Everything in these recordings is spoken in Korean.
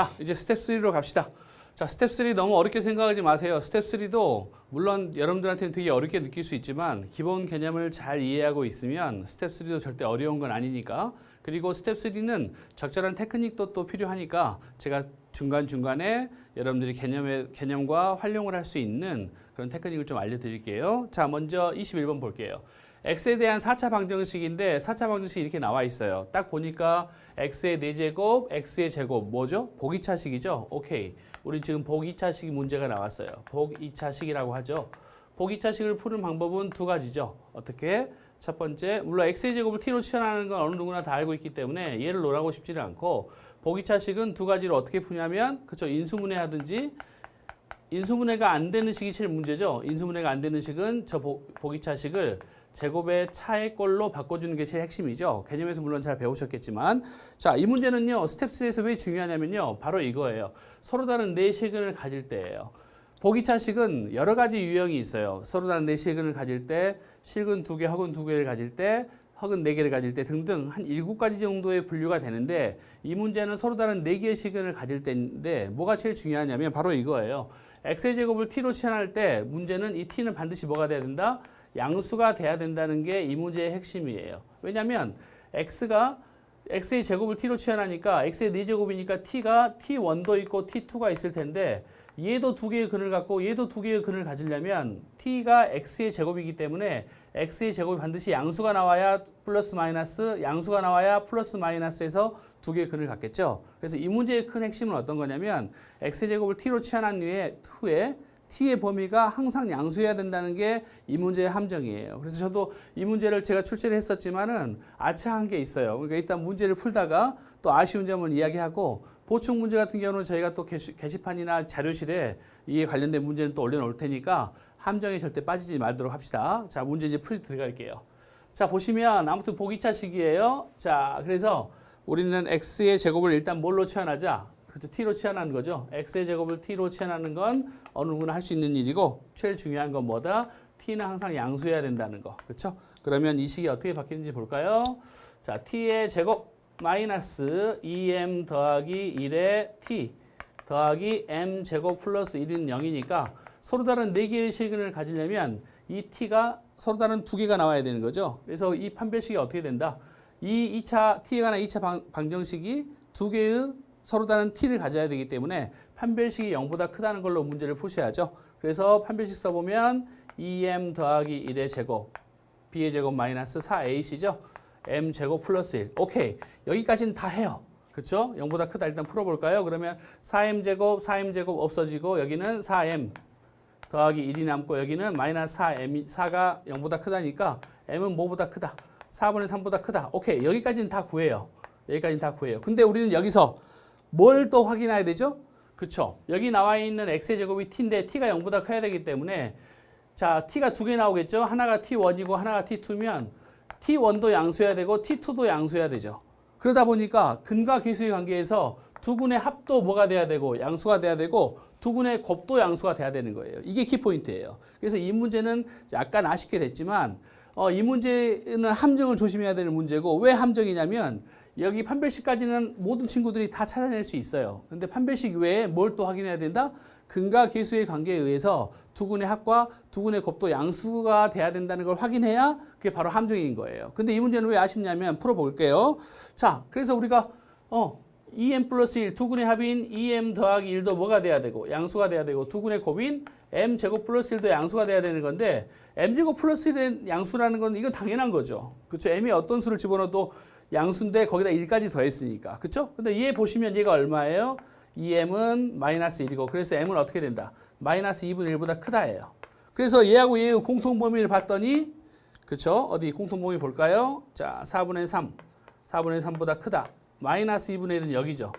자, 이제 스텝 3로 갑시다. 자, 스텝 3 너무 어렵게 생각하지 마세요. 스텝 3도 물론 여러분들한테는 되게 어렵게 느낄 수 있지만 기본 개념을 잘 이해하고 있으면 스텝 3도 절대 어려운 건 아니니까. 그리고 스텝 3는 적절한 테크닉도 또 필요하니까 제가 중간중간에 여러분들이 개념과 활용을 할 수 있는 그런 테크닉을 좀 알려드릴게요. 자, 먼저 21번 볼게요. x에 대한 4차 방정식인데 4차 방정식이 이렇게 나와 있어요. 딱 보니까 x의 4제곱, x의 제곱 뭐죠? 보기차식이죠? 오케이. 우리 지금 보기차식 문제가 나왔어요. 보기차식이라고 하죠. 보기차식을 푸는 방법은 두 가지죠. 어떻게? 첫 번째, 물론 x의 제곱을 t로 치환하는 건 어느 누구나 다 알고 있기 때문에 얘를 논하고 싶지는 않고 보기차식은 두 가지로 어떻게 푸냐면 그쵸? 인수분해 하든지 인수분해가 안 되는 식이 제일 문제죠. 인수분해가 안 되는 식은 저 보기차식을 제곱의 차의 꼴로 바꿔주는 게 제일 핵심이죠. 개념에서 물론 잘 배우셨겠지만 자, 이 문제는요. 스텝 3에서 왜 중요하냐면요. 바로 이거예요. 서로 다른 내시근을 가질 때예요. 보기차식은 여러 가지 유형이 있어요. 서로 다른 내시근을 가질 때, 실근 2개, 허근 2개를 가질 때, 허근 4개를 가질 때 등등 한 7가지 정도의 분류가 되는데 이 문제는 서로 다른 4개의 시근을 가질 때인데 뭐가 제일 중요하냐면 바로 이거예요. x의 제곱을 t로 치환할 때 문제는 이 t는 반드시 뭐가 돼야 된다? 양수가 돼야 된다는 게 이 문제의 핵심이에요. 왜냐하면 x의 제곱을 t로 치환하니까 x의 4제곱이니까 t가 t1도 있고 t2가 있을 텐데 얘도 2개의 근을 갖고 얘도 2개의 근을 가지려면 t가 x의 제곱이기 때문에 x의 제곱이 반드시 양수가 나와야 플러스 마이너스, 양수가 나와야 플러스 마이너스에서 2개의 근을 갖겠죠. 그래서 이 문제의 큰 핵심은 어떤 거냐면 x의 제곱을 t로 치환한 후에 t의 범위가 항상 양수해야 된다는 게 이 문제의 함정이에요. 그래서 저도 이 문제를 제가 출제를 했었지만은 아차한 게 있어요. 그러니까 일단 문제를 풀다가 또 아쉬운 점을 이야기하고 보충 문제 같은 경우는 저희가 또 게시판이나 자료실에 이에 관련된 문제는 또 올려놓을 테니까 함정에 절대 빠지지 말도록 합시다. 자, 문제 이제 풀이 들어갈게요. 자, 보시면 아무튼 보기차식이에요. 자, 그래서 우리는 x의 제곱을 일단 뭘로 치환하자? 그렇죠. t로 치환하는 거죠. x의 제곱을 t로 치환하는 건 어느 누구나 할 수 있는 일이고 제일 중요한 건 뭐다? t는 항상 양수해야 된다는 거. 그렇죠? 그러면 이 식이 어떻게 바뀌는지 볼까요? 자, t의 제곱 마이너스 2m 더하기 1의 t 더하기 m 제곱 플러스 1은 0이니까 서로 다른 4개의 실근을 가지려면 이 t가 서로 다른 2개가 나와야 되는 거죠. 그래서 이 판별식이 어떻게 된다? 이 2차 t에 관한 2차 방정식이 2개의 서로 다른 t를 가져야 되기 때문에 판별식이 0보다 크다는 걸로 문제를 푸셔야죠. 그래서 판별식 써보면 2m 더하기 1의 제곱 b의 제곱 마이너스 4ac죠. m 제곱 플러스 1. 오케이. 여기까지는 다 해요. 그쵸? 0보다 크다. 일단 풀어볼까요? 그러면 4m 제곱 없어지고 여기는 4m 더하기 1이 남고 여기는 마이너스 4가 0보다 크다니까 m은 뭐보다 크다? 4분의 3보다 크다. 오케이. 여기까지는 다 구해요. 여기까지는 다 구해요. 근데 우리는 여기서 뭘 또 확인해야 되죠? 그쵸? 여기 나와 있는 x의 제곱이 t인데 t가 0보다 커야 되기 때문에 자, t가 2개 나오겠죠? 하나가 t1이고 하나가 t2면 t1도 양수해야 되고 t2도 양수해야 되죠. 그러다 보니까 근과 계수의 관계에서 두 군의 합도 뭐가 돼야 되고 양수가 돼야 되고 두 군의 곱도 양수가 돼야 되는 거예요. 이게 키포인트예요. 그래서 이 문제는 약간 아쉽게 됐지만 이 문제는 함정을 조심해야 되는 문제고 왜 함정이냐면 여기 판별식까지는 모든 친구들이 다 찾아낼 수 있어요. 근데 판별식 외에 뭘 또 확인해야 된다? 근과 계수의 관계에 의해서 두 군의 합과 두 군의 곱도 양수가 돼야 된다는 걸 확인해야 그게 바로 함정인 거예요. 근데 이 문제는 왜 아쉽냐면 풀어볼게요. 자, 그래서 우리가 2m 플러스 1 두 군의 합인 2m 더하기 1도 뭐가 돼야 되고 양수가 돼야 되고 두 군의 곱인 m 제곱 플러스 1도 양수가 돼야 되는 건데 m 제곱 플러스 1의 양수라는 건 이건 당연한 거죠. 그렇죠? m이 어떤 수를 집어넣어도 양수인데 거기다 1까지 더했으니까. 그렇죠? 근데 얘 보시면 얘가 얼마예요? 2m은 마이너스 1이고 그래서 m은 어떻게 된다? 마이너스 2분의 1보다 크다예요. 그래서 얘하고 얘의 공통범위를 봤더니 그렇죠? 어디 공통범위 볼까요? 자, 4분의 3보다 크다. 마이너스 2분의 1은 여기죠.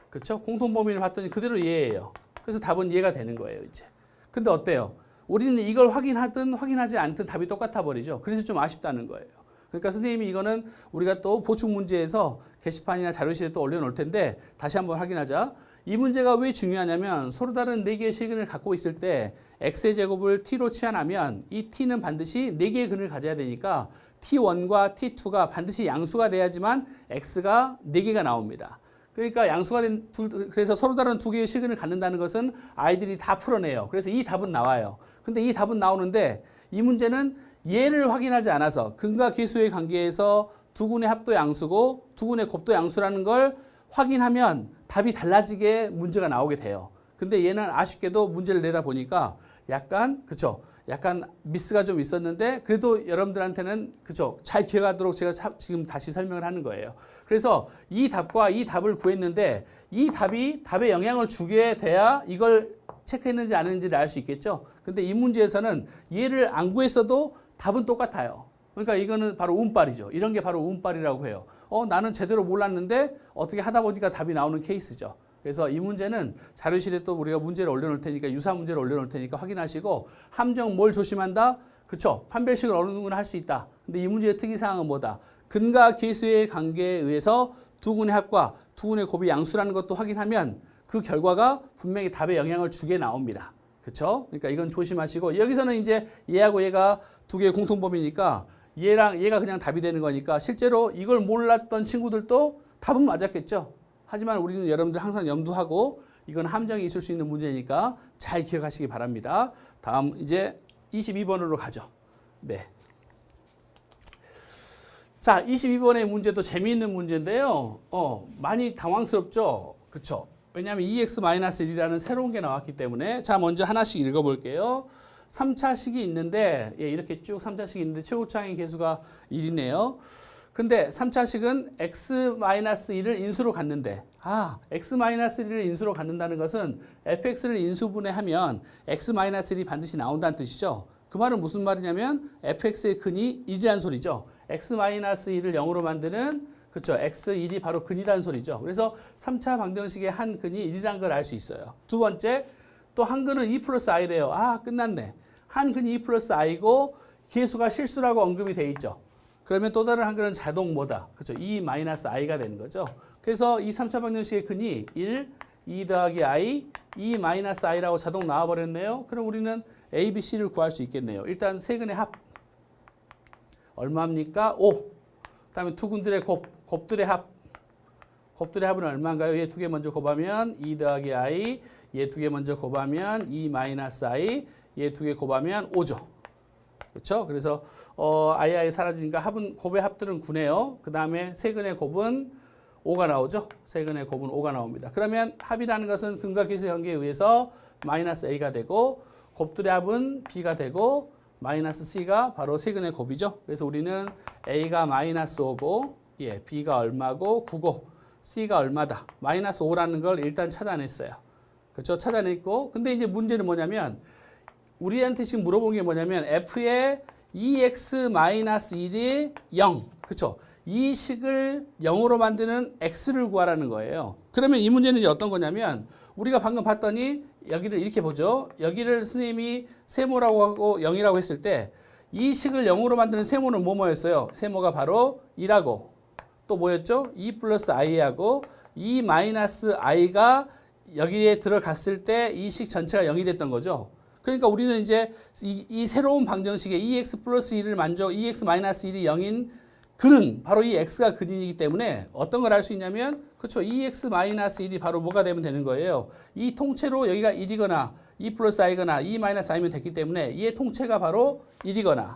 그렇죠? 공통범위를 봤더니 그대로 얘예요. 그래서 답은 얘가 되는 거예요, 이제. 근데 어때요? 우리는 이걸 확인하든 확인하지 않든 답이 똑같아 버리죠. 그래서 좀 아쉽다는 거예요. 그러니까 선생님이 이거는 우리가 또 보충 문제에서 게시판이나 자료실에 또 올려놓을 텐데 다시 한번 확인하자. 이 문제가 왜 중요하냐면 서로 다른 4개의 실근을 갖고 있을 때 x의 제곱을 t로 치환하면 이 t는 반드시 4개의 근을 가져야 되니까 t1과 t2가 반드시 양수가 돼야지만 x가 4개가 나옵니다. 그러니까 양수가 그래서 서로 다른 두 개의 시근을 갖는다는 것은 아이들이 다 풀어내요. 그래서 이 답은 나와요. 근데 이 답은 나오는데 이 문제는 얘를 확인하지 않아서 근과 계수의 관계에서 두 군의 합도 양수고 두 군의 곱도 양수라는 걸 확인하면 답이 달라지게 문제가 나오게 돼요. 근데 얘는 아쉽게도 문제를 내다 보니까 약간 그쵸? 약간 미스가 좀 있었는데 그래도 여러분들한테는 그쵸? 잘 기억하도록 제가 지금 다시 설명을 하는 거예요. 그래서 이 답과 이 답을 구했는데 이 답이 답에 영향을 주게 돼야 이걸 체크했는지 안 했는지를 알 수 있겠죠. 근데 이 문제에서는 얘를 안 구했어도 답은 똑같아요. 그러니까 이거는 바로 운빨이죠. 이런 게 바로 운빨이라고 해요. 나는 제대로 몰랐는데 어떻게 하다 보니까 답이 나오는 케이스죠. 그래서 이 문제는 자료실에 또 우리가 문제를 올려놓을 테니까 유사 문제를 올려놓을 테니까 확인하시고 함정 뭘 조심한다? 그쵸? 판별식을 어느 누구나 할 수 있다. 근데 이 문제의 특이사항은 뭐다? 근과 계수의 관계에 의해서 두 군의 합과 두 군의 곱이 양수라는 것도 확인하면 그 결과가 분명히 답에 영향을 주게 나옵니다. 그쵸? 그러니까 이건 조심하시고 여기서는 이제 얘하고 얘가 두 개의 공통범위니까 얘랑 얘가 그냥 답이 되는 거니까 실제로 이걸 몰랐던 친구들도 답은 맞았겠죠. 하지만 우리는 여러분들 항상 염두하고 이건 함정이 있을 수 있는 문제니까 잘 기억하시기 바랍니다. 다음 이제 22번으로 가죠. 네. 자, 22번의 문제도 재미있는 문제인데요. 많이 당황스럽죠? 그쵸? 왜냐하면 2x-1이라는 새로운 게 나왔기 때문에 자, 먼저 하나씩 읽어볼게요. 3차식이 있는데 이렇게 쭉 3차식이 있는데 최고차항의 개수가 1이네요. 근데 3차식은 x-1을 인수로 갖는데 x-1을 인수로 갖는다는 것은 fx를 인수분해하면 x-1이 반드시 나온다는 뜻이죠. 그 말은 무슨 말이냐면 fx의 근이 1이라는 소리죠. x-1을 0으로 만드는 그렇죠. x1이 바로 근이라는 소리죠. 그래서 3차 방정식의 한 근이 1이라는 걸 알 수 있어요. 두 번째, 또 한 근은 2 플러스 i래요. 끝났네. 한 근이 2 플러스 i고 계수가 실수라고 언급이 돼 있죠. 그러면 또 다른 한 근은 자동 뭐다? 그렇죠. 2 마이너스 i가 되는 거죠. 그래서 이 3차 방정식의 근이 1, 2 더하기 i, 2 마이너스 i라고 자동 나와버렸네요. 그럼 우리는 a, b, c를 구할 수 있겠네요. 일단 세 근의 합 얼마입니까? 5. 그다음에 두 군들의 곱들의 합은 얼마인가요? 얘 두 개 먼저 곱하면 2 더하기 i, 얘 두 개 먼저 곱하면 2 마이너스 i, 얘 두 개 곱하면 5죠. 그렇죠? 그래서 i 사라지니까 곱의 합들은 9네요. 그 다음에 세근의 곱은 5가 나오죠. 세근의 곱은 5가 나옵니다. 그러면 합이라는 것은 근과 계수의 관계에 의해서 마이너스 a가 되고 곱들의 합은 b가 되고 마이너스 c가 바로 세근의 곱이죠. 그래서 우리는 a가 마이너스 5고 b가 얼마고 9고 c가 얼마다. 마이너스 5라는 걸 일단 차단했어요. 그렇죠? 차단했고 근데 이제 문제는 뭐냐면 우리한테 지금 물어본 게 뭐냐면 f의 2x-1이 0. 그렇죠? 이 식을 0으로 만드는 x를 구하라는 거예요. 그러면 이 문제는 이제 어떤 거냐면 우리가 방금 봤더니 여기를 이렇게 보죠. 여기를 선생님이 세모라고 하고 0이라고 했을 때 이 식을 0으로 만드는 세모는 뭐였어요? 세모가 바로 2라고 또 뭐였죠? 2 플러스 i하고 2 마이너스 i가 여기에 들어갔을 때 이 식 전체가 0이 됐던 거죠. 그러니까 우리는 이제 이 새로운 방정식에 2x 플러스 1을 2x 마이너스 1이 0인 근은 바로 이 x가 근이기 때문에 어떤 걸 알 수 있냐면 그렇죠. 2x 마이너스 1이 바로 뭐가 되면 되는 거예요. 이 통째로 여기가 1이거나 2 플러스 i거나 2 마이너스 i면 됐기 때문에 이의 통째가 바로 1이거나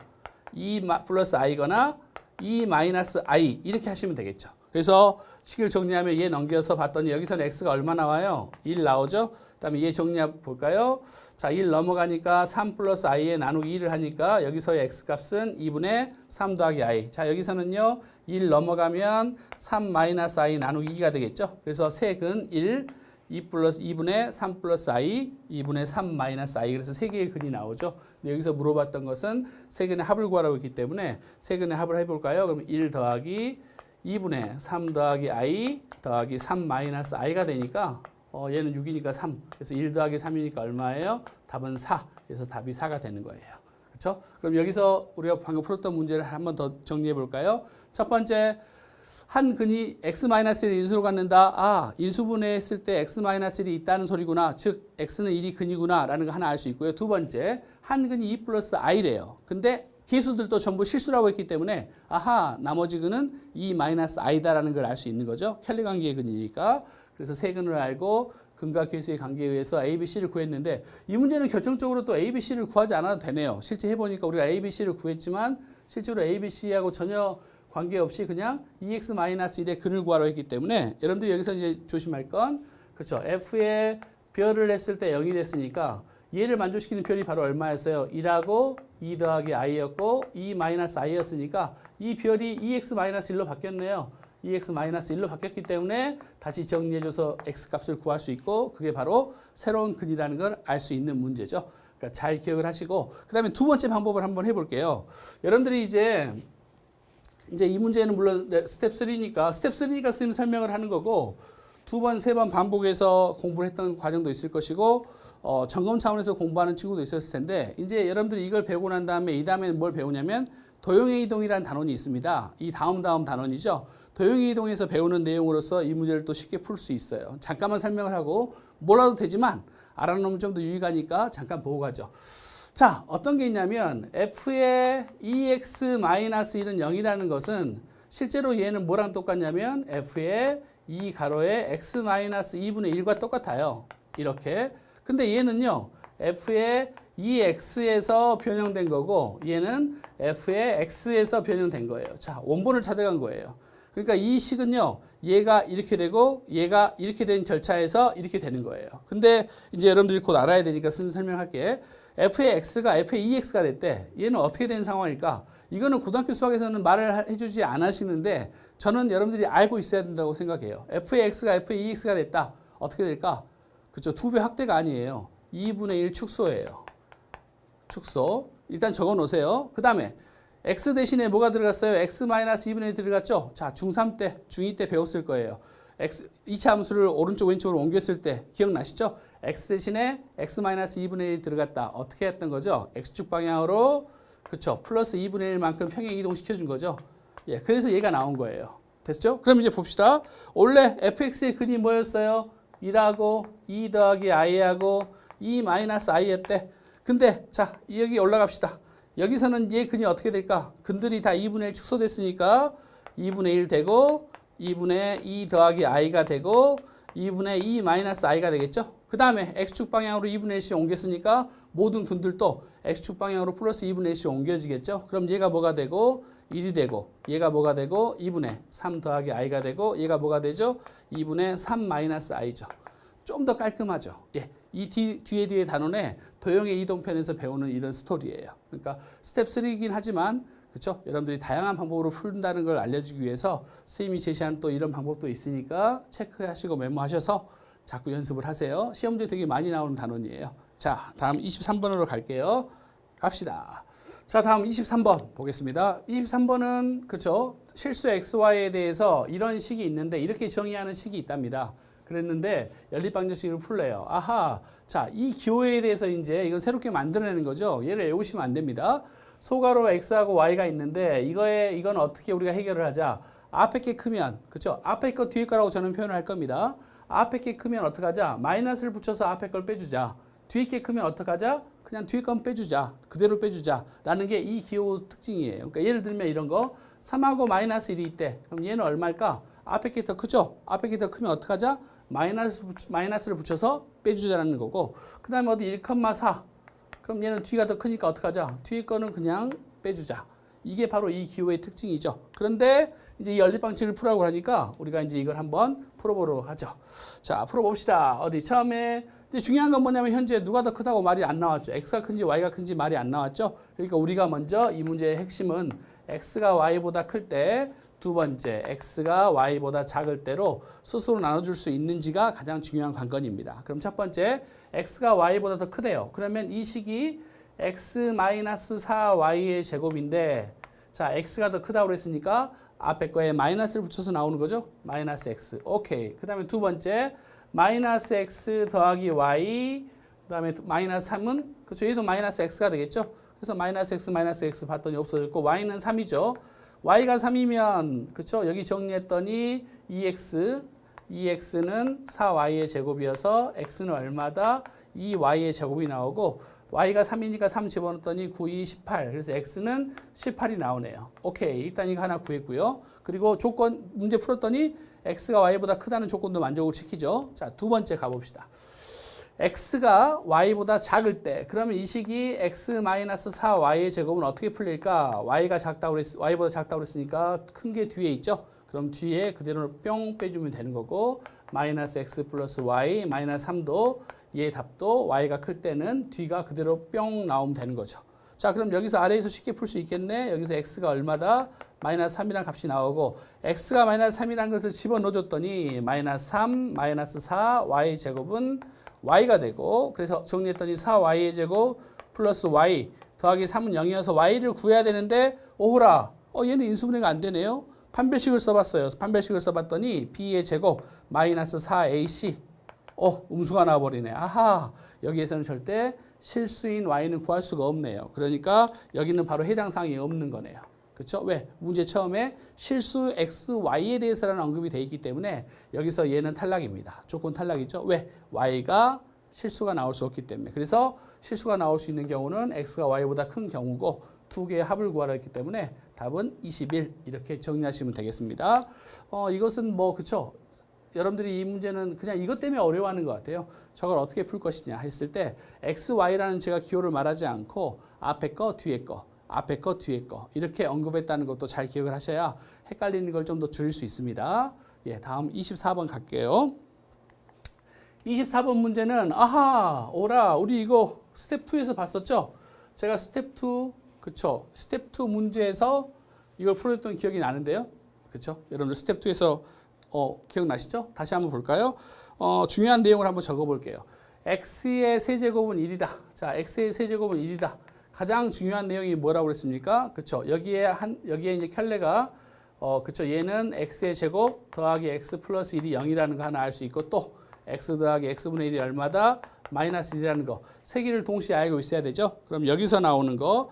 2 플러스 i거나 2 마이너스 i 이렇게 하시면 되겠죠. 그래서 식을 정리하면 얘 넘겨서 봤더니 여기서는 x가 얼마 나와요? 1 나오죠? 그 다음에 얘 정리해 볼까요? 자, 1 넘어가니까 3 플러스 i에 나누기 1을 하니까 여기서의 x 값은 2분의 3 더하기 i. 자, 여기서는요, 1 넘어가면 3 마이너스 i 나누기 2가 되겠죠? 그래서 세근 1, 2분의 3 플러스 i, 2분의 3 마이너스 i. 그래서 세 개의 근이 나오죠. 근데 여기서 물어봤던 것은 세근의 합을 구하라고 했기 때문에 세근의 합을 해볼까요? 그럼 1 더하기 2분의 3 더하기 i 더하기 3 마이너스 i가 되니까 얘는 6이니까 3. 그래서 1 더하기 3이니까 얼마예요? 답은 4. 그래서 답이 4가 되는 거예요. 그렇죠? 그럼 여기서 우리가 방금 풀었던 문제를 한 번 더 정리해 볼까요? 첫 번째, 한 근이 x-1을 인수로 갖는다. 인수분해했을 때 x-1이 있다는 소리구나. 즉 x는 1이 근이구나 라는 거 하나 알 수 있고요. 두 번째, 한 근이 2 플러스 i래요. 근데 계수들도 전부 실수라고 했기 때문에 아하 나머지 근은 E 마이너스 I다라는 걸 알 수 있는 거죠. 켈리 관계의 근이니까. 그래서 세 근을 알고 근과 계수의 관계에 의해서 A, B, C를 구했는데 이 문제는 결정적으로 또 A, B, C를 구하지 않아도 되네요. 실제 해보니까 우리가 A, B, C를 구했지만 실제로 A, B, C하고 전혀 관계없이 그냥 EX-1의 근을 구하라고 했기 때문에 여러분들이 여기서 이제 조심할 건 그렇죠. F에 별을 했을 때 0이 됐으니까 얘를 만족시키는 별이 바로 얼마였어요? 2하고 2 더하기 i였고 2-i였으니까 이 별이 EX-1로 바뀌었네요. EX-1로 바뀌었기 때문에 다시 정리해줘서 X값을 구할 수 있고 그게 바로 새로운 근이라는 걸 알 수 있는 문제죠. 그러니까 잘 기억을 하시고 그 다음에 두 번째 방법을 한번 해볼게요. 여러분들이 이제 이 문제는 물론 스텝 3니까 선생님이 설명을 하는 거고 두 번, 세 번 반복해서 공부를 했던 과정도 있을 것이고 점검 차원에서 공부하는 친구도 있었을 텐데 이제 여러분들이 이걸 배우고 난 다음에 이 다음에 뭘 배우냐면 도형의 이동이라는 단원이 있습니다. 이 다음 단원이죠. 도형의 이동에서 배우는 내용으로서 이 문제를 또 쉽게 풀 수 있어요. 잠깐만 설명을 하고 몰라도 되지만 알아놓으면 좀 더 유익하니까 잠깐 보고 가죠. 자, 어떤 게 있냐면 F의 EX-1은 0이라는 것은 실제로 얘는 뭐랑 똑같냐면 F의 2 가로에 X-2분의 1과 똑같아요. 이렇게. 근데 얘는요. F의 2X에서 변형된 거고 얘는 F의 X에서 변형된 거예요. 자, 원본을 찾아간 거예요. 그러니까 이 식은요. 얘가 이렇게 되고 얘가 이렇게 된 절차에서 이렇게 되는 거예요. 근데 이제 여러분들이 곧 알아야 되니까 설명할게. F의 X가 F의 EX가 됐대. 얘는 어떻게 된 상황일까? 이거는 고등학교 수학에서는 말을 해주지 않으시는데 저는 여러분들이 알고 있어야 된다고 생각해요. F의 X가 F의 EX가 됐다. 어떻게 될까? 그렇죠. 2배 확대가 아니에요. 2분의 1 축소예요. 축소. 일단 적어 놓으세요. 그 다음에 X 대신에 뭐가 들어갔어요? X-2분의 1 들어갔죠? 자, 중3 때, 중2 때 배웠을 거예요. 이차 함수를 오른쪽 왼쪽으로 옮겼을 때 기억나시죠? X 대신에 X-2분의 1 들어갔다. 어떻게 했던 거죠? X축 방향으로 그쵸? 플러스 2분의 1만큼 평행 이동시켜 준 거죠. 예, 그래서 얘가 나온 거예요. 됐죠? 그럼 이제 봅시다. 원래 fx의 근이 뭐였어요? 1하고 2 더하기 i하고 2-i였대. 근데 자, 여기 올라갑시다. 여기서는 얘 근이 어떻게 될까? 근들이 다 2분의 1 축소됐으니까 2분의 1 되고 2분의 2 더하기 i가 되고 2분의 2-i가 되겠죠? 그 다음에 x축 방향으로 2분의 1씩 옮겼으니까 모든 근들도 x축 방향으로 플러스 2분의 1씩 옮겨지겠죠? 그럼 얘가 뭐가 되고 1이 되고 얘가 뭐가 되고 2분의 3 더하기 i가 되고 얘가 뭐가 되죠? 2분의 3-i죠. 좀 더 깔끔하죠? 예. 이 뒤에 단원에 도형의 이동편에서 배우는 이런 스토리예요. 그러니까 스텝 3이긴 하지만 그렇죠? 여러분들이 다양한 방법으로 푼다는 걸 알려주기 위해서 선생님이 제시한 또 이런 방법도 있으니까 체크하시고 메모하셔서 자꾸 연습을 하세요. 시험지에 되게 많이 나오는 단원이에요. 자, 다음 23번으로 갈게요. 갑시다. 자, 다음 23번 보겠습니다. 23번은 그렇죠? 실수 XY에 대해서 이런 식이 있는데 이렇게 정의하는 식이 있답니다. 그랬는데 연립방정식으로 풀래요. 아하, 자, 이 기호에 대해서 이제 이건 새롭게 만들어내는 거죠. 얘를 외우시면 안 됩니다. 소가로 x하고 y가 있는데 이건 어떻게 우리가 해결을 하자. 앞에 게 크면 그렇죠? 앞에 거 뒤에 거라고 저는 표현을 할 겁니다. 앞에 게 크면 어떻게 하자? 마이너스를 붙여서 앞에 걸 빼주자. 뒤에 게 크면 어떻게 하자? 그냥 뒤에 건 빼주자. 그대로 빼주자. 라는 게 이 기호 특징이에요. 그러니까 예를 들면 이런 거 3하고 마이너스 1이 있대. 그럼 얘는 얼마일까? 앞에 게 더 크죠? 앞에 게 더 크면 어떻게 하자? 마이너스를 붙여서 빼주자라는 거고 그 다음에 어디 1,4 그럼 얘는 뒤가 더 크니까 어떻게 하자? 뒤에 거는 그냥 빼주자. 이게 바로 이 기호의 특징이죠. 그런데 이제 이 연립방식을 풀라고 하니까 우리가 이제 이걸 한번 풀어보도록 하죠. 자, 풀어봅시다. 어디 처음에 이제 중요한 건 뭐냐면 현재 누가 더 크다고 말이 안 나왔죠. x가 큰지 y가 큰지 말이 안 나왔죠. 그러니까 우리가 먼저 이 문제의 핵심은 x가 y보다 클 때 두 번째, x가 y보다 작을 때로 스스로 나눠줄 수 있는지가 가장 중요한 관건입니다. 그럼 첫 번째, x가 y보다 더 크대요. 그러면 이 식이 x-4y의 제곱인데 자, x가 더 크다고 그랬으니까 앞에 거에 마이너스를 붙여서 나오는 거죠. 마이너스 x. 오케이. 그 다음에 두 번째, 마이너스 x 더하기 y 그 다음에 마이너스 3은 그렇죠. 얘도 마이너스 x가 되겠죠. 그래서 마이너스 x 봤더니 없어졌고 y는 3이죠. y가 3이면 그쵸? 여기 정리했더니 2x는 4y의 제곱이어서 x는 얼마다? 2y의 제곱이 나오고 y가 3이니까 3 집어넣었더니 9, 2, 18. 그래서 x는 18이 나오네요. 오케이. 일단 이거 하나 구했고요. 그리고 조건 문제 풀었더니 x가 y보다 크다는 조건도 만족을 시키죠. 자, 두 번째 가봅시다. x가 y보다 작을 때 그러면 이 식이 x-4y의 제곱은 어떻게 풀릴까? y보다 작다고 그랬으니까 큰 게 뒤에 있죠. 그럼 뒤에 그대로 뿅 빼주면 되는 거고 마이너스 x 플러스 y 마이너스 3도 얘의 답도 y가 클 때는 뒤가 그대로 뿅 나오면 되는 거죠. 자, 그럼 여기서 아래에서 쉽게 풀 수 있겠네. 여기서 x가 얼마다? 마이너스 3이라는 값이 나오고 x가 마이너스 3이라는 것을 집어넣어줬더니 마이너스 3, 마이너스 4, y 제곱은 y가 되고 그래서 정리했더니 4y의 제곱 플러스 y 더하기 3은 0이어서 y를 구해야 되는데 오호라 얘는 인수분해가 안 되네요. 판별식을 써봤어요. 판별식을 써봤더니 b의 제곱 마이너스 4ac 음수가 나와버리네. 아하, 여기에서는 절대 실수인 y는 구할 수가 없네요. 그러니까 여기는 바로 해당 사항이 없는 거네요. 그렇죠? 왜? 문제 처음에 실수 x, y에 대해서라는 언급이 돼 있기 때문에 여기서 얘는 탈락입니다. 조건 탈락이죠. 왜? y가 실수가 나올 수 없기 때문에. 그래서 실수가 나올 수 있는 경우는 x가 y보다 큰 경우고 두 개의 합을 구하라 했기 때문에 답은 21 이렇게 정리하시면 되겠습니다. 이것은 뭐 그렇죠? 여러분들이 이 문제는 그냥 이것 때문에 어려워하는 것 같아요. 저걸 어떻게 풀 것이냐 했을 때 x, y라는 제가 기호를 말하지 않고 앞에 거, 뒤에 거, 앞에 거, 뒤에 거 이렇게 언급했다는 것도 잘 기억을 하셔야 헷갈리는 걸 좀 더 줄일 수 있습니다. 예, 다음 24번 갈게요. 24번 문제는 아하, 오라, 우리 이거 스텝 2에서 봤었죠? 제가 스텝 2, 그쵸? 스텝 2 문제에서 이걸 풀었던 기억이 나는데요. 그쵸? 여러분들 스텝 2에서 기억나시죠? 다시 한번 볼까요? 중요한 내용을 한번 적어볼게요. x의 세제곱은 1이다. 자, x의 세제곱은 1이다. 가장 중요한 내용이 뭐라고 그랬습니까? 그쵸? 여기에 이제 켤레가, 그쵸? 얘는 x의 제곱 더하기 x 플러스 1이 0이라는 거 하나 알 수 있고 또 x 더하기 x분의 1이 얼마다? 마이너스 1이라는 거. 세 개를 동시에 알고 있어야 되죠? 그럼 여기서 나오는 거,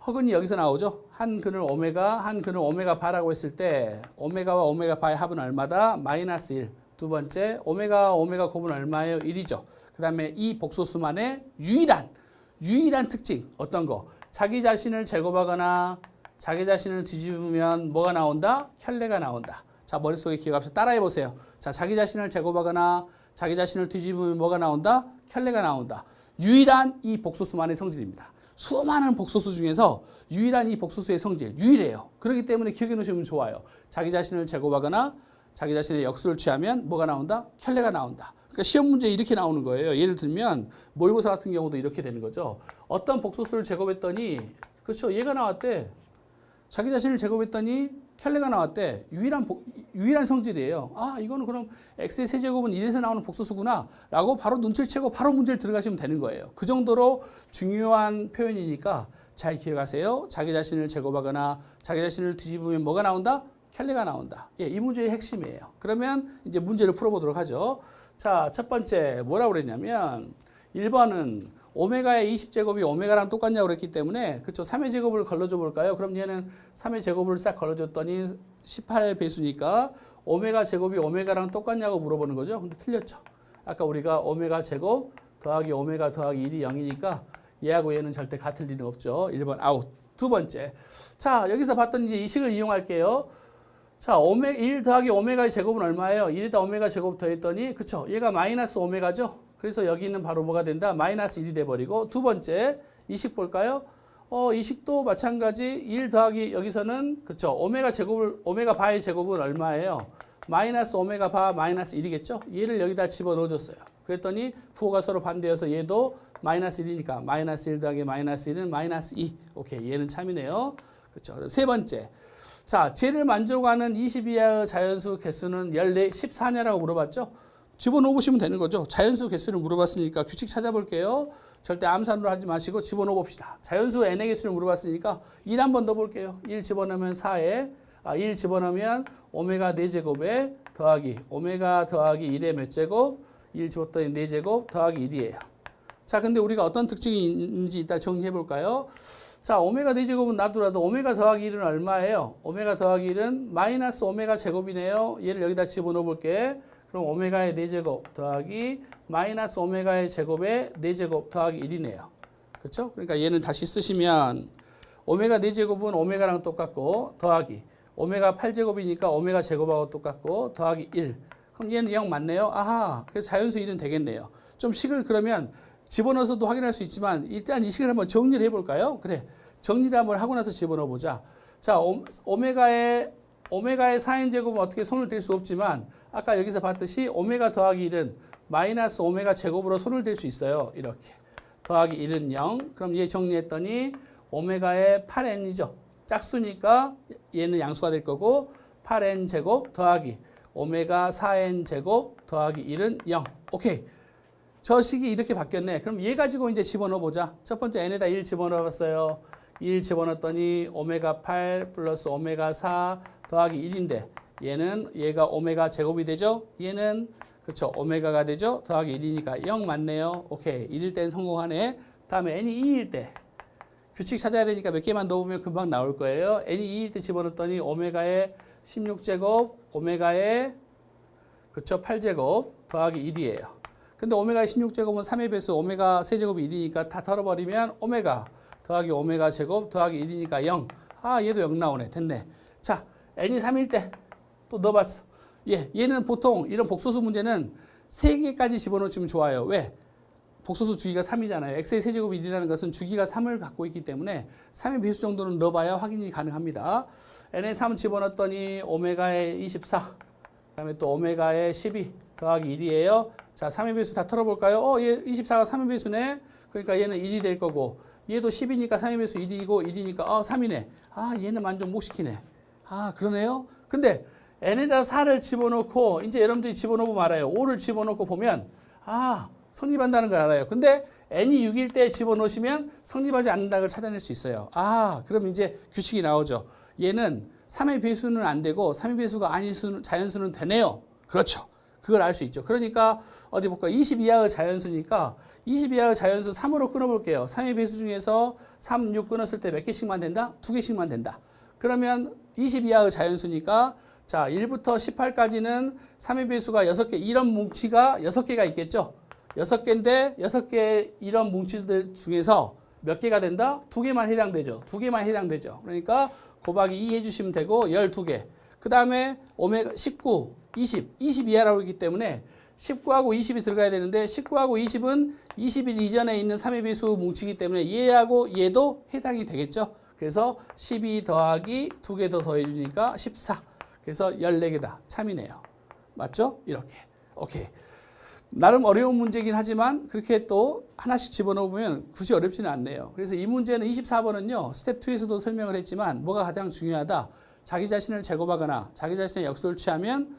허근이 여기서 나오죠. 한 근을 오메가, 한 근을 오메가 바라고 했을 때 오메가와 오메가 바의 합은 얼마다? 마이너스 1. 두 번째, 오메가와 오메가 곱은 얼마예요? 1이죠. 그 다음에 이 복소수만의 유일한 특징. 어떤 거? 자기 자신을 제곱하거나 자기 자신을 뒤집으면 뭐가 나온다? 켤레가 나온다. 자, 머릿속에 기억합시다. 따라해 보세요. 자, 자기 자신을 제곱하거나 자기 자신을 뒤집으면 뭐가 나온다? 켤레가 나온다. 유일한 이 복소수만의 성질입니다. 수많은 복소수 중에서 유일한 이 복소수의 성질, 유일해요. 그렇기 때문에 기억해 놓으시면 좋아요. 자기 자신을 제곱하거나 자기 자신의 역수를 취하면 뭐가 나온다? 켤레가 나온다. 그러니까 시험 문제 이렇게 나오는 거예요. 예를 들면 모의고사 같은 경우도 이렇게 되는 거죠. 어떤 복소수를 제곱했더니 그렇죠. 얘가 나왔대. 자기 자신을 제곱했더니 켤레가 나왔대. 유일한 성질이에요. 아, 이거는 그럼 x의 세제곱은 1에서 나오는 복소수구나 라고 바로 눈치를 채고 바로 문제를 들어가시면 되는 거예요. 그 정도로 중요한 표현이니까 잘 기억하세요. 자기 자신을 제곱하거나 자기 자신을 뒤집으면 뭐가 나온다? 켤레가 나온다. 예, 이 문제의 핵심이에요. 그러면 이제 문제를 풀어보도록 하죠. 자, 첫 번째 뭐라고 그랬냐면 1번은 오메가의 20제곱이 오메가랑 똑같냐고 그랬기 때문에 그쵸 3의 제곱을 걸러줘 볼까요? 그럼 얘는 3의 제곱을 싹 걸러줬더니 18배수니까 오메가 제곱이 오메가랑 똑같냐고 물어보는 거죠. 근데 틀렸죠. 아까 우리가 오메가 제곱 더하기 오메가 더하기 1이 0이니까 얘하고 얘는 절대 같을 리는 없죠. 1번 아웃. 두 번째. 자, 여기서 봤던 이제 이 식을 이용할게요. 자, 1 더하기 오메가의 제곱은 얼마예요? 1에다 오메가 제곱 더했더니 그쵸? 얘가 마이너스 오메가죠? 그래서 여기는 바로 뭐가 된다? 마이너스 1이 돼버리고 두 번째 이 식 볼까요? 이 식도 마찬가지 1 더하기 여기서는 그쵸? 오메가 바의 제곱은 얼마예요? 마이너스 오메가 바 마이너스 1이겠죠? 얘를 여기다 집어넣어줬어요. 그랬더니 부호가 서로 반대여서 얘도 마이너스 1이니까 마이너스 1 더하기 마이너스 1은 마이너스 2. 오케이, 얘는 참이네요. 그쵸? 세 번째. 자, 쟤를 만족하는 20 이하의 자연수 개수는 14냐라고 물어봤죠? 집어넣어 보시면 되는 거죠. 자연수 개수를 물어봤으니까 규칙 찾아볼게요. 절대 암산으로 하지 마시고 집어넣어 봅시다. 자연수 n의 개수를 물어봤으니까 1 한번 넣어볼게요. 1 집어넣으면 4에 1 집어넣으면 오메가 4제곱에 더하기 오메가 더하기 1의 몇 제곱 1 집었더니 4제곱 더하기 1이에요. 자, 근데 우리가 어떤 특징이 있는지 이따 정리해 볼까요? 자, 오메가 4제곱은 놔두라도 오메가 더하기 1은 얼마예요? 오메가 더하기 1은 마이너스 오메가 제곱이네요. 얘를 여기다 집어넣어 볼게. 그럼 오메가의 4제곱 더하기 마이너스 오메가의 제곱의 4제곱 더하기 1이네요. 그렇죠? 그러니까 얘는 다시 쓰시면 오메가 4제곱은 오메가랑 똑같고 더하기 오메가 8제곱이니까 오메가 제곱하고 똑같고 더하기 1. 그럼 얘는 0 맞네요. 아하. 그래서 자연수 1은 되겠네요. 좀 식을 그러면 집어넣어서도 확인할 수 있지만 일단 이 식을 한번 정리를 해볼까요? 그래. 정리를 한번 하고 나서 집어넣어 보자. 자, 오메가의 4n제곱은 어떻게 손을 댈 수 없지만 아까 여기서 봤듯이 오메가 더하기 1은 마이너스 오메가 제곱으로 손을 댈 수 있어요. 이렇게. 더하기 1은 0. 그럼 얘 정리했더니 오메가의 8n이죠. 짝수니까 얘는 양수가 될 거고 8n 제곱 더하기 오메가 4n 제곱 더하기 1은 0. 오케이. 저 식이 이렇게 바뀌었네. 그럼 얘 가지고 이제 집어넣어 보자. 첫 번째 n에다 1 집어넣어 봤어요. 1 집어넣었더니 오메가 8 플러스 오메가 4 더하기 1인데 얘가 오메가 제곱이 되죠. 얘는 그렇죠. 오메가가 되죠. 더하기 1이니까 0 맞네요. 오케이. 1일 땐 성공하네. 다음에 n이 2일 때 규칙 찾아야 되니까 몇 개만 넣어보면 금방 나올 거예요. n이 2일 때 집어넣었더니 오메가의 16제곱 오메가의 그쵸 8제곱 더하기 1이에요. 근데 오메가의 16제곱은 3의 배수 오메가 세제곱이 1이니까 다 털어버리면 오메가 더하기 오메가 제곱 더하기 1이니까 0. 아 얘도 0 나오네. 됐네. 자 n이 3일 때 또 넣어봤어. 얘는 보통 이런 복소수 문제는 3개까지 집어넣으면 좋아요. 왜? 복소수 주기가 3이잖아요. x의 세제곱이 1이라는 것은 주기가 3을 갖고 있기 때문에 3의 배수 정도는 넣어봐야 확인이 가능합니다. n에 3 집어넣었더니 오메가의 24, 그다음에 또 오메가의 12 더하기 1이에요. 자, 3의 배수 다 털어볼까요? 얘 24가 3의 배수네. 그러니까 얘는 1이 될 거고 얘도 10이니까 3의 배수 1이고 1이니까 3이네. 아, 얘는 만족 못 시키네. 아, 그러네요. 근데 n에다 4를 집어넣고 이제 여러분들이 집어넣고 알아요. 5를 집어넣고 보면 성립한다는 걸 알아요. 근데 n이 6일 때 집어넣으시면 성립하지 않는다는 걸 찾아낼 수 있어요. 그럼 이제 규칙이 나오죠. 얘는 3의 배수는 안 되고 3의 배수가 아닌 자연수는 되네요. 그렇죠. 그걸 알 수 있죠. 그러니까 어디 볼까? 20 이하의 자연수니까 20 이하의 자연수 3으로 끊어볼게요. 3의 배수 중에서 3, 6 끊었을 때 몇 개씩만 된다? 2개씩만 된다. 그러면 20 이하의 자연수니까 자 1부터 18까지는 3의 배수가 6개 이런 뭉치가 6개가 있겠죠. 6개인데 6개 이런 뭉치들 중에서 몇 개가 된다? 2개만 해당되죠. 2개만 해당되죠. 그러니까 곱하기 2 해주시면 되고 12개. 그 다음에 오메가 19, 20 이하라고 했기 때문에 19하고 20이 들어가야 되는데 19하고 20은 20일 이전에 있는 3의 배수 뭉치기 때문에 얘하고 얘도 해당이 되겠죠. 그래서 12 더하기 2개 더 더해주니까 14. 그래서 14개다. 참이네요. 맞죠? 이렇게. 오케이. 나름 어려운 문제긴 하지만 그렇게 또 하나씩 집어넣으면 굳이 어렵지는 않네요. 그래서 이 문제는 24번은요. 스텝 2에서도 설명을 했지만 뭐가 가장 중요하다. 자기 자신을 제곱하거나 자기 자신의 역수를 취하면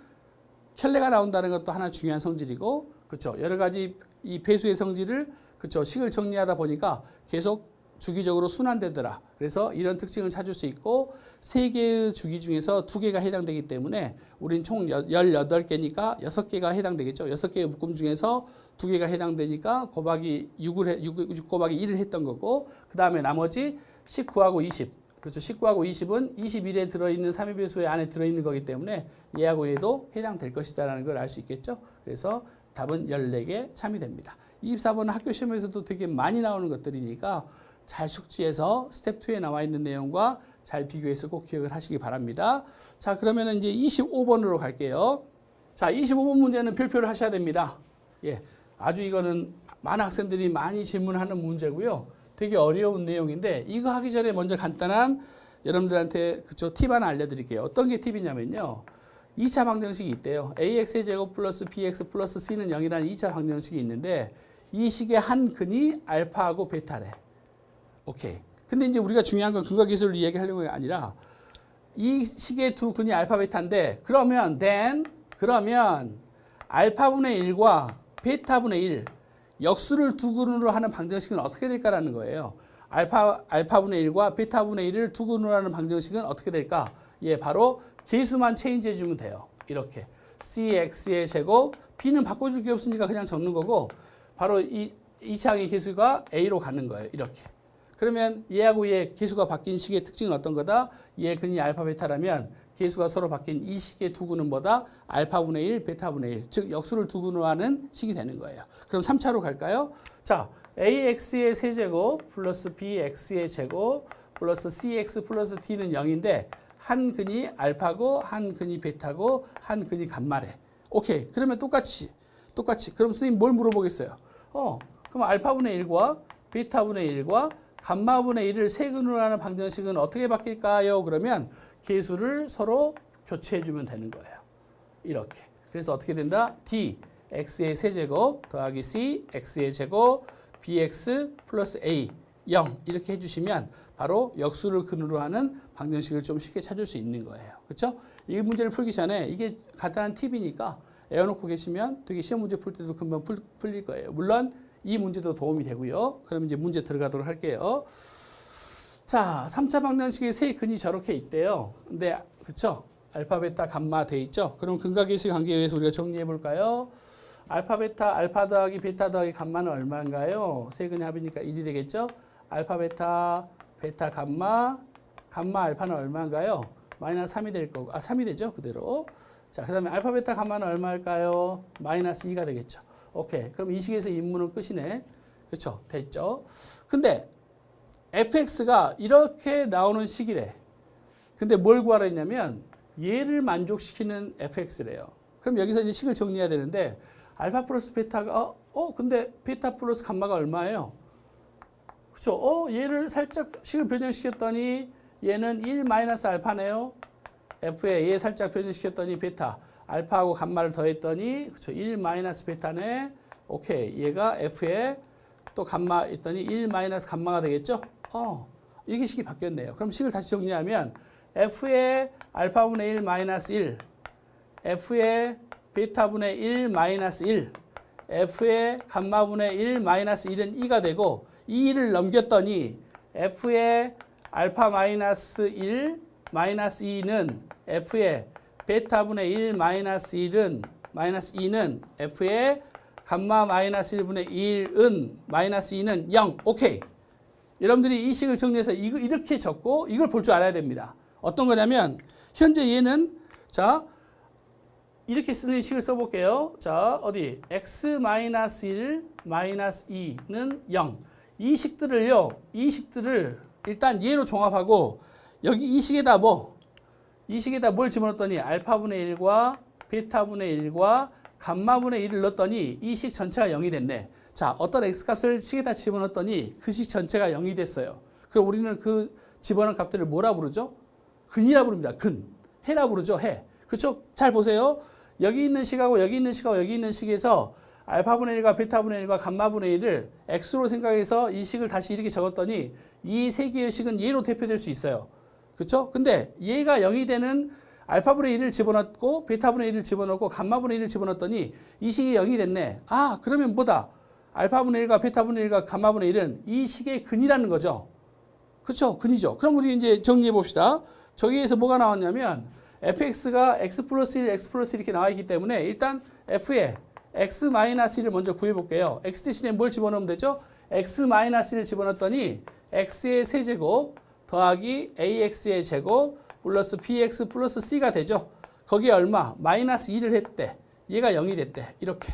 켤레가 나온다는 것도 하나 중요한 성질이고 그렇죠. 여러 가지 이 배수의 성질을 그렇죠. 식을 정리하다 보니까 계속 주기적으로 순환되더라. 그래서 이런 특징을 찾을 수 있고 3개의 주기 중에서 2개가 해당되기 때문에 우린 총 18개니까 6개가 해당되겠죠. 6개의 묶음 중에서 2개가 해당되니까 곱하기 6 곱하기 1을 했던 거고 그 다음에 나머지 19하고 20 그렇죠. 19하고 20은 21에 들어있는 3의 배수의 안에 들어있는 거기 때문에 얘하고 얘도 해당될 것이다라는 걸 알 수 있겠죠. 그래서 답은 14개 참이 됩니다. 24번은 학교 시험에서도 되게 많이 나오는 것들이니까 잘 숙지해서 스텝 2에 나와 있는 내용과 잘 비교해서 꼭 기억을 하시기 바랍니다. 자, 그러면 이제 25번으로 갈게요. 자, 25번 문제는 별표를 하셔야 됩니다. 아주 이거는 많은 학생들이 많이 질문하는 문제고요. 되게 어려운 내용인데 이거 하기 전에 먼저 간단한 여러분들한테 그쵸 팁 하나 알려드릴게요. 어떤 게 팁이냐면요. 2차 방정식이 있대요. ax의 제곱 플러스 bx 플러스 c는 0이라는 2차 방정식이 있는데 이 식의 한 근이 알파하고 베타래. 오케이. 근데 이제 우리가 중요한 건 근거 기술을 이야기하려는 게 아니라 이 식의 두 근이 알파 베타인데 그러면 알파분의 1과 베타분의 1 역수를 두 근으로 하는 방정식은 어떻게 될까라는 거예요. 알파분의 1과 베타분의 1을 두 근으로 하는 방정식은 어떻게 될까? 바로 계수만 체인지 해주면 돼요. 이렇게 cx의 제곱 b는 바꿔줄 게 없으니까 그냥 적는 거고 바로 이 창의 계수가 a로 가는 거예요. 이렇게. 그러면 얘하고 얘 계수가 바뀐 식의 특징은 어떤 거다? 얘 근이 알파 베타라면 계수가 서로 바뀐 이 식의 두 근은 뭐다? 알파분의 1, 베타분의 1. 즉 역수를 두 근으로 하는 식이 되는 거예요. 그럼 3차로 갈까요? 자, AX의 세제곱 플러스 BX의 제곱 플러스 CX 플러스 D는 0인데 한 근이 알파고 한 근이 베타고 한 근이 감마래. 오케이. 그러면 똑같이. 그럼 선생님 뭘 물어보겠어요? 그럼 알파분의 1과 베타분의 1과 감마분의 1을 세근으로 하는 방정식은 어떻게 바뀔까요? 그러면 계수를 서로 교체해주면 되는 거예요. 이렇게. 그래서 어떻게 된다? D, x의 세제곱 더하기 C, x의 제곱, bx 플러스 a, 0 이렇게 해주시면 바로 역수를 근으로 하는 방정식을 좀 쉽게 찾을 수 있는 거예요. 그렇죠? 이 문제를 풀기 전에 이게 간단한 팁이니까 외워놓고 계시면 되게 시험 문제 풀 때도 금방 풀릴 거예요. 물론 이 문제도 도움이 되고요. 그럼 이제 문제 들어가도록 할게요. 자, 3차 방정식의 세 근이 저렇게 있대요. 근데 그쵸? 알파, 베타, 감마 돼 있죠? 그럼 근과 계수의 관계에 의해서 우리가 정리해 볼까요? 알파, 베타, 알파 더하기 베타 더하기 감마는 얼마인가요? 세 근의 합이니까 1이 되겠죠? 알파, 베타, 베타, 감마, 감마, 알파는 얼마인가요? 마이너스 3이 될 거고, 3이 되죠? 그대로. 자, 그 다음에 알파, 베타, 감마는 얼마일까요? 마이너스 2가 되겠죠. 오케이. 그럼 이 식에서 인문은 끝이네. 그렇죠? 됐죠? 근데 fx가 이렇게 나오는 식이래. 근데 뭘 구하라 했냐면 얘를 만족시키는 fx래요. 그럼 여기서 이제 식을 정리해야 되는데 알파 플러스 베타가 근데 베타 플러스 감마가 얼마예요? 그렇죠? 얘를 살짝 식을 변형시켰더니 얘는 1 마이너스 알파네요. f에 얘 살짝 변형시켰더니 베타. 알파하고 감마를 더했더니 그렇죠? 1 마이너스 베타네. 오케이. 얘가 f에 또 감마 있더니 1 마이너스 감마가 되겠죠? 이렇게 식이 바뀌었네요. 그럼 식을 다시 정리하면 f의 알파분의 1 마이너스 1, f의 베타분의 1 마이너스 1, f의 감마분의 1 마이너스 1은 2가 되고 이 1을 넘겼더니 f의 알파 마이너스 1 마이너스 2는 f의 베타분의 1 마이너스 1은 마이너스 2는 f의 감마 마이너스 1분의 1은 마이너스 2는 0. 오케이. 여러분들이 이 식을 정리해서 이렇게 적고 이걸 볼 줄 알아야 됩니다. 어떤 거냐면 현재 얘는 자 이렇게 쓰는 식을 써볼게요. 자 어디 x 마이너스 1 마이너스 2는 0. 이 식들을 일단 얘로 종합하고 여기 이 식에다 뭘 집어넣었더니 알파분의 1과 베타분의 1과 감마분의 1을 넣었더니 이 식 전체가 0이 됐네. 자, 어떤 x값을 식에다 집어넣었더니 그 식 전체가 0이 됐어요. 그럼 우리는 그 집어넣은 값들을 뭐라 부르죠? 근이라 부릅니다. 근. 해라 부르죠. 해. 그렇죠? 잘 보세요. 여기 있는 식하고 여기 있는 식하고 여기 있는 식에서 알파분의 1과 베타분의 1과 감마분의 1을 x로 생각해서 이 식을 다시 이렇게 적었더니 이 세 개의 식은 얘로 대표될 수 있어요. 그렇죠? 근데 얘가 0이 되는 알파분의 1을 집어넣고 베타분의 1을 집어넣고 감마분의 1을 집어넣었더니 이 식이 0이 됐네. 그러면 뭐다? 알파분의 1과 베타분의 1과 감마분의 1은 이 식의 근이라는 거죠. 그렇죠? 근이죠. 그럼 우리 이제 정리해 봅시다. 저기에서 뭐가 나왔냐면 fx가 x 플러스 1, x 플러스 1 이렇게 나와 있기 때문에 일단 f에 x 마이너스 1을 먼저 구해 볼게요. x 대신에 뭘 집어넣으면 되죠? x 마이너스 1을 집어넣었더니 x의 세제곱 더하기 ax의 제곱 플러스 bx 플러스 c가 되죠. 거기에 얼마? 마이너스 2를 했대. 얘가 0이 됐대. 이렇게.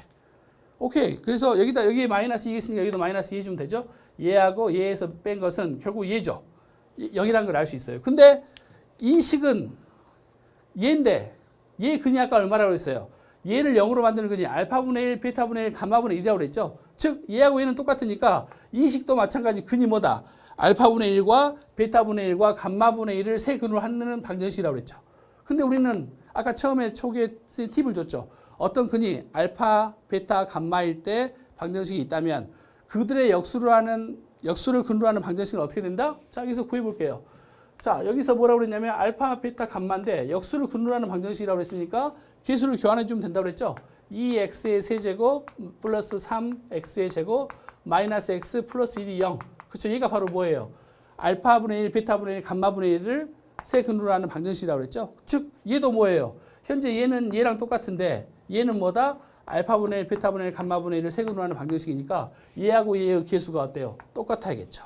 오케이. 그래서 여기에 마이너스 2가 있으니까 여기도 마이너스 2 해주면 되죠. 얘하고 얘에서 뺀 것은 결국 얘죠. 0이라는 걸 알 수 있어요. 근데 이 식은 얘인데 얘 근이 아까 얼마라고 했어요? 얘를 0으로 만드는 근이 알파분의 1, 베타분의 1, 감마분의 1이라고 그랬죠. 즉 얘하고 얘는 똑같으니까 이 식도 마찬가지 근이 뭐다? 알파분의 1과 베타분의 1과 감마분의 1을 세 근으로 하는 방정식이라고 그랬죠. 근데 우리는 아까 처음에 초기에 쓴 팁을 줬죠. 어떤 근이 알파, 베타, 감마일 때 방정식이 있다면 그들의 역수를 근으로 하는 방정식은 어떻게 된다? 자, 여기서 구해 볼게요. 자, 여기서 뭐라고 그랬냐면 알파, 베타, 감마인데 역수를 근으로 하는 방정식이라고 했으니까 계수를 교환해 주면 된다고 그랬죠. 2x의 세제곱 플러스 3x의 제곱 마이너스 x 플러스 1이 0. 그렇죠. 얘가 바로 뭐예요? 알파분의 1, 베타분의 1, 감마분의 1을 세 근으로 하는 방정식이라고 그랬죠. 즉 얘도 뭐예요? 현재 얘는 얘랑 똑같은데 얘는 뭐다? 알파분의 1, 베타분의 1, 감마분의 1을 세 근으로 하는 방정식이니까 얘하고 얘의 계수가 어때요? 똑같아야겠죠.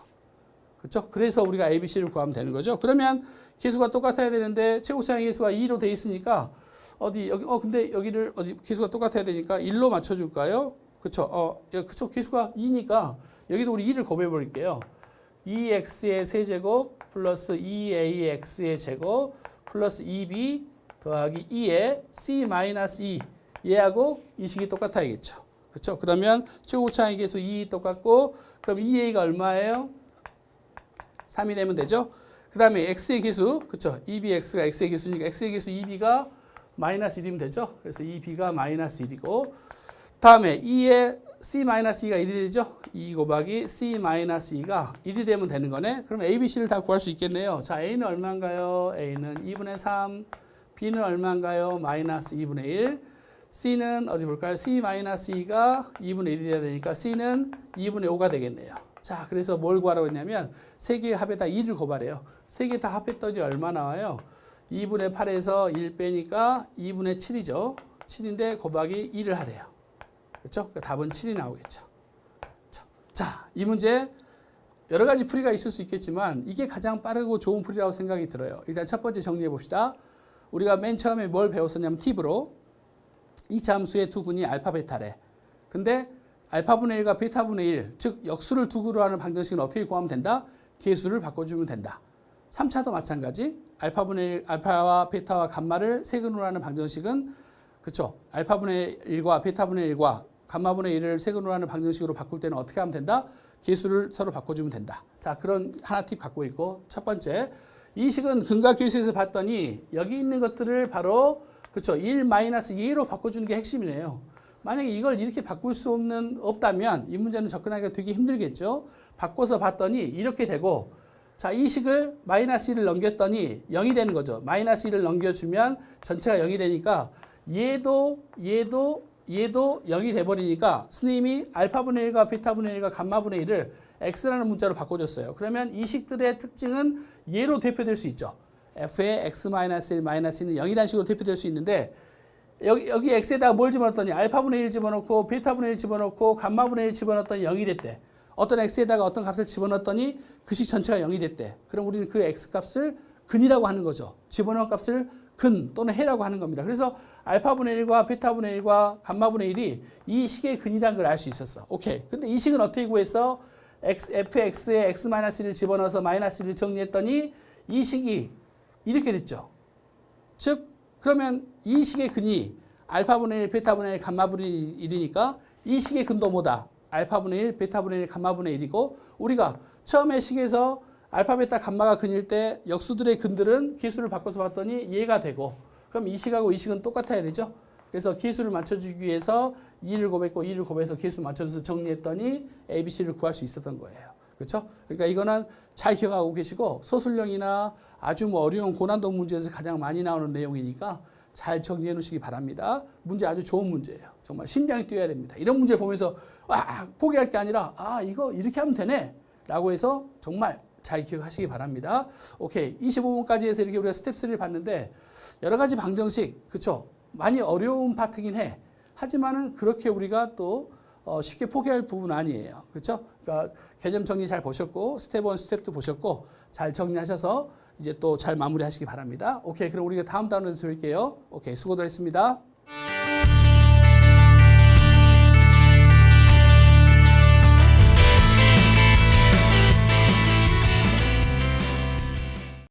그렇죠? 그래서 우리가 ABC를 구하면 되는 거죠. 그러면 계수가 똑같아야 되는데 최고차의 계수가 2로 돼 있으니까 근데 여기를 계수가 똑같아야 되니까 1로 맞춰 줄까요? 그렇죠. 그렇죠. 계수가 2니까 여기도 우리 2를 곱해 버릴게요. 2x의 세제곱 플러스 2ax의 제곱 플러스 2b 더하기 2의 c-2 얘하고 이 식이 똑같아야겠죠. 그렇죠? 그러면 최고차항의 계수 2 똑같고 그럼 2a가 얼마예요? 3이 되면 되죠. 그 다음에 x의 계수, 그렇죠? 2bx가 x의 계수니까 x의 계수 2b가 마이너스 1이면 되죠. 그래서 2b가 마이너스 1이고 다음에 2의 c-2가 1이 되죠. 2 곱하기 c-2가 1이 되면 되는 거네. 그럼 a, b, c를 다 구할 수 있겠네요. 자, a는 얼마인가요? a는 2분의 3, b는 얼마인가요? 마이너스 2분의 1. c는 어디 볼까요? c-2가 2분의 1이 돼야 되니까 c는 2분의 5가 되겠네요. 자, 그래서 뭘 구하라고 했냐면 세 개의 합에다 2를 곱하래요. 세 개 다 합했더니 얼마 나와요? 2분의 8에서 1 빼니까 2분의 7이죠. 7인데 곱하기 2를 하래요. 그렇죠? 그러니까 답은 7이 나오겠죠. 자, 이 문제 여러 가지 풀이가 있을 수 있겠지만 이게 가장 빠르고 좋은 풀이라고 생각이 들어요. 일단 첫 번째 정리해 봅시다. 우리가 맨 처음에 뭘 배웠었냐면 팁으로 이 함수의 두분이 알파 베타래. 근데 알파분의 1과 베타분의 1, 즉 역수를 두구로 하는 방정식은 어떻게 구하면 된다? 계수를 바꿔주면 된다. 3차도 마찬가지. 알파분의 1, 알파와 베타와 감마를 세근으로 하는 방정식은 그렇죠. 알파분의 1과 베타분의 1과 감마분의 1을 세근으로 하는 방정식으로 바꿀 때는 어떻게 하면 된다? 계수를 서로 바꿔주면 된다. 자, 그런 하나 팁 갖고 있고 첫 번째, 이 식은 근각계수에서 봤더니 여기 있는 것들을 바로 그렇죠. 1-2로 바꿔주는 게 핵심이네요. 만약에 이걸 이렇게 바꿀 수 없다면 이 문제는 접근하기가 되게 힘들겠죠. 바꿔서 봤더니 이렇게 되고 자, 이 식을 마이너스 1을 넘겼더니 0이 되는 거죠. 마이너스 1을 넘겨주면 전체가 0이 되니까 얘도 0이 돼버리니까 스님이 알파분의 1과 베타분의 1과 감마분의 1을 x라는 문자로 바꿔줬어요. 그러면 이 식들의 특징은 얘로 대표될 수 있죠. f의 x-1, 마이너스는 0이라는 식으로 대표될 수 있는데 여기 x에다가 뭘 집어넣었더니 알파분의 1 집어넣고 베타분의 1 집어넣고 감마분의 1 집어넣었더니 0이 됐대. 어떤 x에다가 어떤 값을 집어넣었더니 그 식 전체가 0이 됐대. 그럼 우리는 그 x값을 근이라고 하는 거죠. 집어넣은 값을 근 또는 해라고 하는 겁니다. 그래서 알파분의 1과 베타분의 1과 감마분의 1이 이 식의 근이라는 걸 알 수 있었어. 오케이. 근데 이 식은 어떻게 구했어? fx에 x-1을 집어넣어서 마이너스 1을 정리했더니 이 식이 이렇게 됐죠. 즉 그러면 이 식의 근이 알파분의 1, 베타분의 1, 감마분의 1이니까 이 식의 근도 뭐다? 알파분의 1, 베타분의 1, 감마분의 1이고 우리가 처음에 식에서 알파, 베타, 감마가 근일 때 역수들의 근들은 계수를 바꿔서 봤더니 얘가 되고 그럼 이 식하고 이 식은 똑같아야 되죠. 그래서 계수를 맞춰주기 위해서 2를 곱했고 2를 곱해서 계수 맞춰줘서 정리했더니 A, B, C를 구할 수 있었던 거예요. 그렇죠? 그러니까 이거는 잘 기억하고 계시고 소술형이나 아주 어려운 고난도 문제에서 가장 많이 나오는 내용이니까 잘 정리해 놓으시기 바랍니다. 문제 아주 좋은 문제예요. 정말 심장이 뛰어야 됩니다. 이런 문제 보면서 포기할 게 아니라 이거 이렇게 하면 되네 라고 해서 정말 잘 기억하시기 바랍니다. 오케이. 25번까지 해서 이렇게 우리가 스텝 3를 봤는데 여러 가지 방정식 그렇죠? 많이 어려운 파트긴 해. 하지만은 그렇게 우리가 또 쉽게 포기할 부분 아니에요. 그렇죠? 그러니까 개념 정리 잘 보셨고 스텝 1, 스텝 2 보셨고 잘 정리하셔서 이제 또 잘 마무리하시기 바랍니다. 오케이. 그럼 우리가 다음 단원에서 뵐게요. 오케이. 수고들 했습니다.